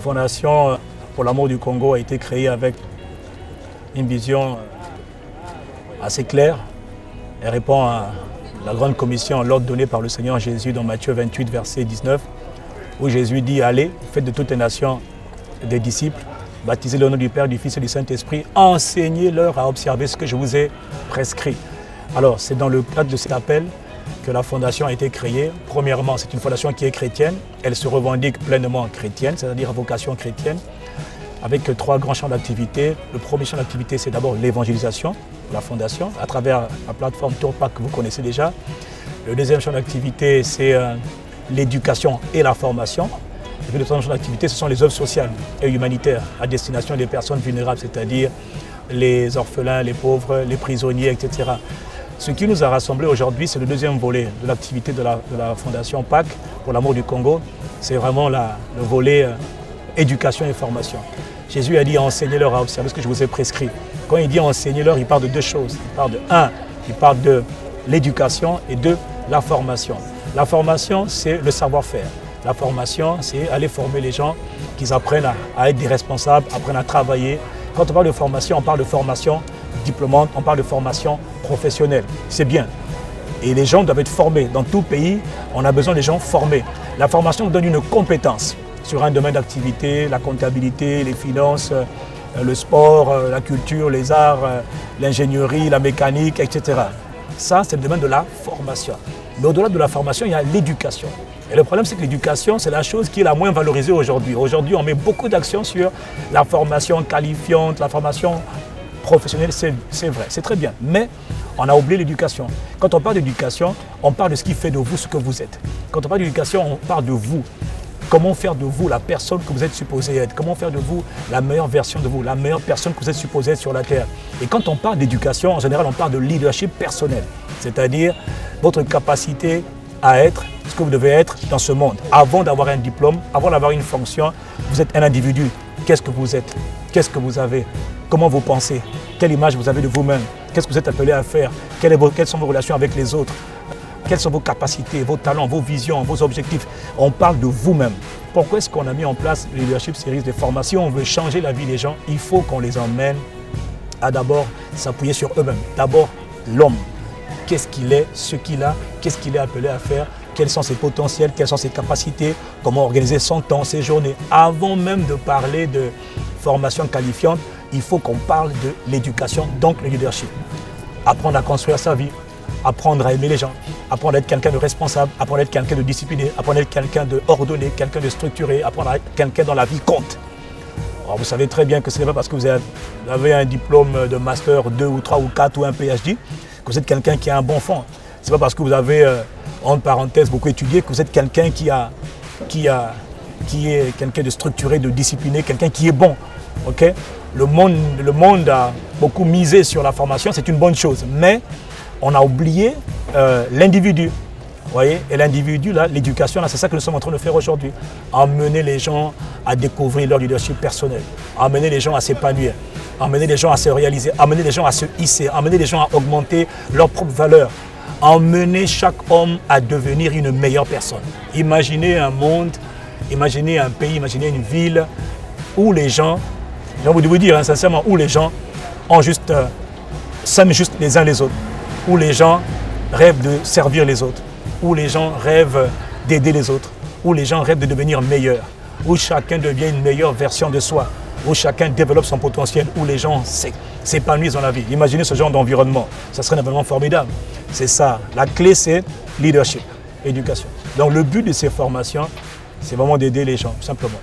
Fondation pour l'amour du Congo a été créée avec une vision assez claire. Elle répond à la grande commission, l'ordre donné par le Seigneur Jésus dans Matthieu 28, verset 19, où Jésus dit « Allez, faites de toutes les nations des disciples, baptisez-les au nom du Père, du Fils et du Saint-Esprit, enseignez-leur à observer ce que je vous ai prescrit. » Alors, c'est dans le cadre de cet appel que la fondation a été créée. Premièrement, c'est une fondation qui est chrétienne. Elle se revendique pleinement chrétienne, c'est-à-dire à vocation chrétienne, avec 3 grands champs d'activité. Le premier champ d'activité, c'est d'abord l'évangélisation de la fondation, à travers la plateforme Tourpack que vous connaissez déjà. Le deuxième champ d'activité, c'est l'éducation et la formation. Et puis le troisième champ d'activité, ce sont les œuvres sociales et humanitaires à destination des personnes vulnérables, c'est-à-dire les orphelins, les pauvres, les prisonniers, etc. Ce qui nous a rassemblés aujourd'hui, c'est le deuxième volet de l'activité de la Fondation PAC pour l'amour du Congo. C'est vraiment le volet éducation et formation. Jésus a dit enseignez-leur à observer ce que je vous ai prescrit. Quand il dit enseignez-leur, il parle de 2 choses. Il parle de il parle de l'éducation et de la formation. La formation, c'est le savoir-faire. La formation, c'est aller former les gens, qu'ils apprennent à être des responsables, apprennent à travailler. Quand on parle de formation, on parle de formation diplômante, on parle de formation professionnelle. C'est bien. Et les gens doivent être formés. Dans tout pays, on a besoin des gens formés. La formation donne une compétence sur un domaine d'activité, la comptabilité, les finances, le sport, la culture, les arts, l'ingénierie, la mécanique, etc. Ça, c'est le domaine de la formation. Mais au-delà de la formation, il y a l'éducation. Et le problème, c'est que l'éducation, c'est la chose qui est la moins valorisée aujourd'hui. Aujourd'hui, on met beaucoup d'accent sur la formation qualifiante, la formation professionnelle, c'est vrai, c'est très bien. Mais on a oublié l'éducation. Quand on parle d'éducation, on parle de ce qui fait de vous ce que vous êtes. Quand on parle d'éducation, on parle de vous. Comment faire de vous la personne que vous êtes supposé être? Comment faire de vous la meilleure version de vous, la meilleure personne que vous êtes supposé être sur la Terre? Et quand on parle d'éducation, en général, on parle de leadership personnel. C'est-à-dire votre capacité à être ce que vous devez être dans ce monde. Avant d'avoir un diplôme, avant d'avoir une fonction, vous êtes un individu. Qu'est-ce que vous êtes? Qu'est-ce que vous avez? Comment vous pensez? Quelle image vous avez de vous-même? Qu'est-ce que vous êtes appelé à faire? Quelles sont vos relations avec les autres? Quelles sont vos capacités, vos talents, vos visions, vos objectifs? On parle de vous-même. Pourquoi est-ce qu'on a mis en place le Leadership Series de formation? On veut changer la vie des gens. Il faut qu'on les emmène à d'abord s'appuyer sur eux-mêmes. D'abord, l'homme. Qu'est-ce qu'il est, ce qu'il a, qu'est-ce qu'il est appelé à faire? Quels sont ses potentiels, quelles sont ses capacités, comment organiser son temps, ses journées. Avant même de parler de formation qualifiante, il faut qu'on parle de l'éducation, donc le leadership. Apprendre à construire sa vie, apprendre à aimer les gens, apprendre à être quelqu'un de responsable, apprendre à être quelqu'un de discipliné, apprendre à être quelqu'un de ordonné, quelqu'un de structuré, apprendre à être quelqu'un dont la vie compte. Alors vous savez très bien que ce n'est pas parce que vous avez un diplôme de master 2 ou 3 ou 4 ou un PhD que vous êtes quelqu'un qui a un bon fond. Ce n'est pas parce que vous avez, entre parenthèses, beaucoup étudié que vous êtes quelqu'un qui est quelqu'un de structuré, de discipliné, quelqu'un qui est bon. Okay? Le monde a beaucoup misé sur la formation, c'est une bonne chose, mais on a oublié l'individu. Voyez? Et l'individu, l'éducation, c'est ça que nous sommes en train de faire aujourd'hui. Emmener les gens à découvrir leur leadership personnel, emmener les gens à s'épanouir, emmener les gens à se réaliser, emmener les gens à se hisser, emmener les gens à augmenter leurs propres valeurs, emmener chaque homme à devenir une meilleure personne. Imaginez un monde, imaginez un pays, imaginez une ville où les gens, j'ai envie de vous dire sincèrement, où les gens s'aiment juste les uns les autres, où les gens rêvent de servir les autres, où les gens rêvent d'aider les autres, où les gens rêvent de devenir meilleurs, où chacun devient une meilleure version de soi, où chacun développe son potentiel, où les gens s'épanouissent dans la vie. Imaginez ce genre d'environnement, ça serait un événement formidable. C'est ça, la clé c'est leadership, éducation. Donc le but de ces formations, c'est vraiment d'aider les gens, simplement.